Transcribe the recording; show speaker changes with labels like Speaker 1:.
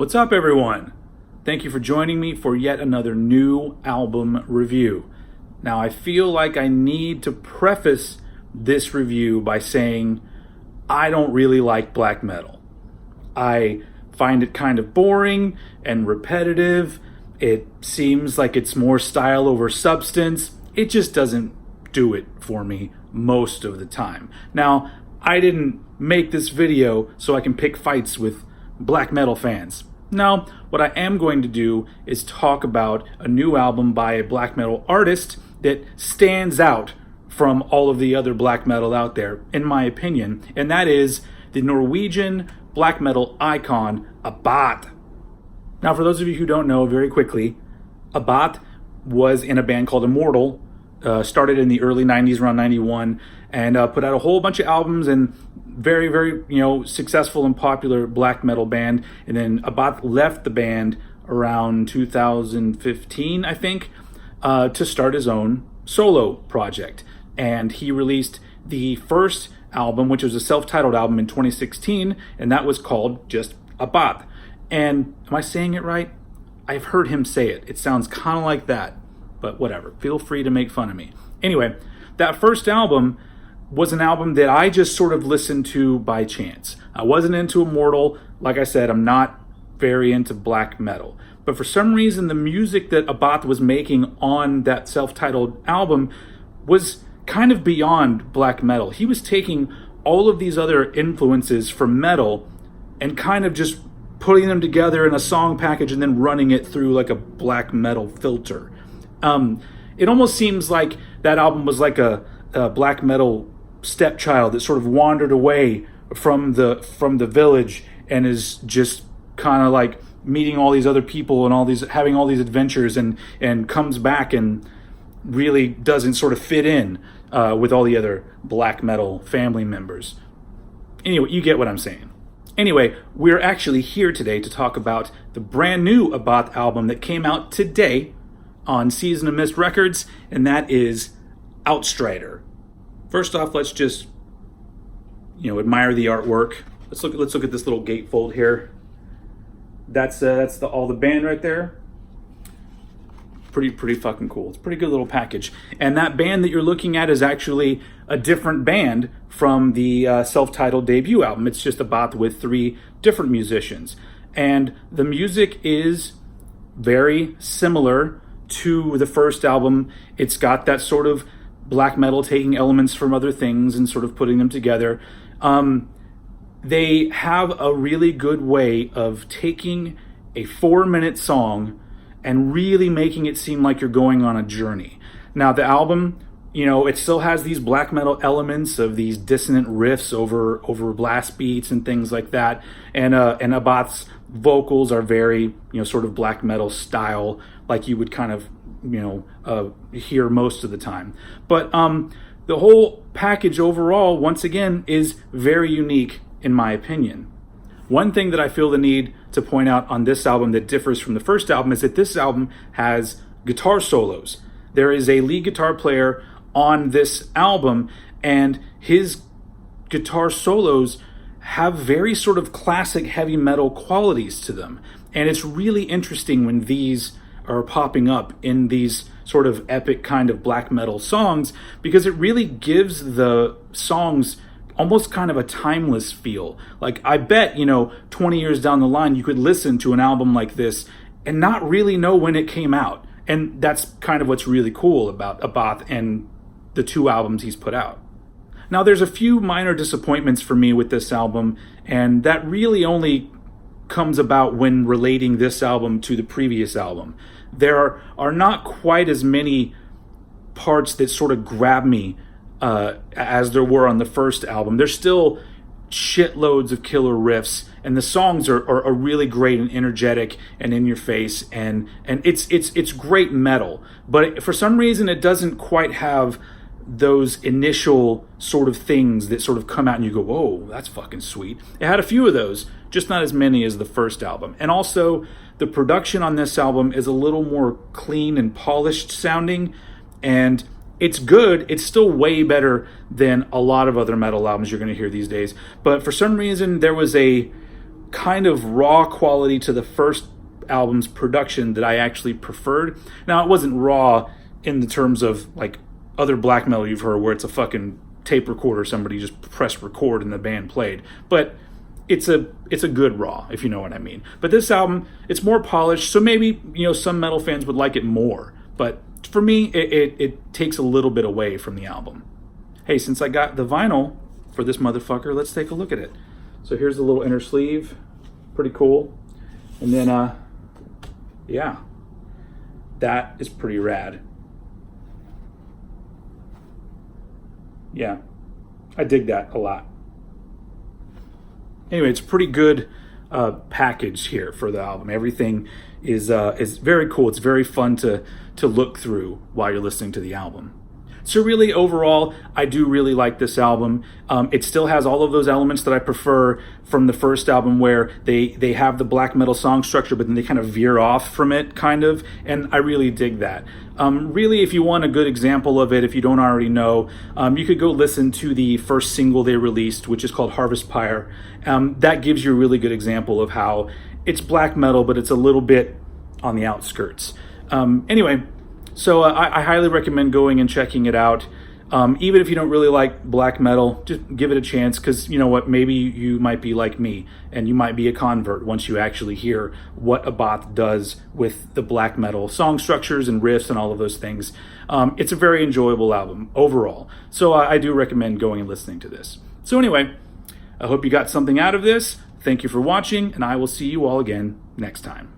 Speaker 1: What's up, everyone? Thank you for joining me for yet another new album review. Now, I feel like I need to preface this review by saying I don't really like black metal. I find it kind of boring and repetitive. It seems like it's more style over substance. It just doesn't do it for me most of the time. Now, I didn't make this video so I can pick fights with black metal fans. No, what I am going to do is talk about a new album by a black metal artist that stands out from all of the other black metal out there, in my opinion, and that is the Norwegian black metal icon, Abbath. Now, for those of you who don't know, very quickly, Abbath was in a band called Immortal, started in the early 90s, around 91, and put out a whole bunch of albums, and very, very, successful and popular black metal band. And then Abbath left the band around 2015, I think, to start his own solo project. And he released the first album, which was a self-titled album, in 2016, and that was called just Abbath. And am I saying it right? I've heard him say it. It sounds kind of like that, but whatever. Feel free to make fun of me. Anyway, that first album was an album that I just sort of listened to by chance. I wasn't into Immortal. Like I said, I'm not very into black metal. But for some reason, the music that Abbath was making on that self-titled album was kind of beyond black metal. He was taking all of these other influences from metal and kind of just putting them together in a song package and then running it through like a black metal filter. It almost seems like that album was like a black metal stepchild that sort of wandered away from the village and is just kind of like meeting all these other people and having all these adventures and comes back and really doesn't sort of fit in with all the other black metal family members. Anyway, you get what I'm saying. Anyway, we're actually here today to talk about the brand new Abbath album that came out today on Season of Mist Records, and that is Outstrider. First off, let's just, admire the artwork. Let's look at this little gatefold here. That's all the band right there. Pretty fucking cool. It's a pretty good little package. And that band that you're looking at is actually a different band from the self-titled debut album. It's just Abbath with 3 different musicians. And the music is very similar to the first album. It's got that sort of black metal taking elements from other things and sort of putting them together. They have a really good way of taking a 4-minute song and really making it seem like you're going on a journey. Now, the album, it still has these black metal elements of these dissonant riffs over blast beats and things like that. And Abbath's vocals are very, sort of black metal style, like you would kind of, hear most of the time. But the whole package overall, once again, is very unique in my opinion. One thing that I feel the need to point out on this album that differs from the first album is that this album has guitar solos. There is a lead guitar player on this album, and his guitar solos have very sort of classic heavy metal qualities to them. And it's really interesting when these are popping up in these sort of epic kind of black metal songs, because it really gives the songs almost kind of a timeless feel. Like, I bet, 20 years down the line, you could listen to an album like this and not really know when it came out. And that's kind of what's really cool about Abbath and the 2 albums he's put out. Now, there's a few minor disappointments for me with this album, and that really only comes about when relating this album to the previous album. There are not quite as many parts that sort of grab me as there were on the first album. There's still shitloads of killer riffs, and the songs are really great and energetic and in your face, and it's great metal. But for some reason, it doesn't quite have those initial sort of things that sort of come out and you go, whoa, that's fucking sweet. It had a few of those, just not as many as the first album. And also, the production on this album is a little more clean and polished sounding, and it's good. It's still way better than a lot of other metal albums you're going to hear these days. But for some reason, there was a kind of raw quality to the first album's production that I actually preferred. Now, it wasn't raw in the terms of like other black metal you've heard where it's a fucking tape recorder, somebody just pressed record and the band played. But it's a good raw, if you know what I mean. But this album, it's more polished, so maybe, you know, some metal fans would like it more. But for me, it takes a little bit away from the album. Hey, since I got the vinyl for this motherfucker, let's take a look at it. So here's the little inner sleeve, pretty cool. And then, yeah, that is pretty rad. Yeah, I dig that a lot. Anyway, it's a pretty good package here for the album. Everything is very cool. It's very fun to look through while you're listening to the album. So really, overall, I do really like this album. It still has all of those elements that I prefer from the first album, where they have the black metal song structure, but then they kind of veer off from it, kind of, and I really dig that. Really, if you want a good example of it, if you don't already know, you could go listen to the first single they released, which is called Harvest Pyre. That gives you a really good example of how it's black metal, but it's a little bit on the outskirts. Anyway, so I highly recommend going and checking it out. Even if you don't really like black metal, just give it a chance, because you know what, maybe you might be like me and you might be a convert once you actually hear what Abbath does with the black metal song structures and riffs and all of those things. It's a very enjoyable album overall, so I do recommend going and listening to this. So anyway, I hope you got something out of this. Thank you for watching, and I will see you all again next time.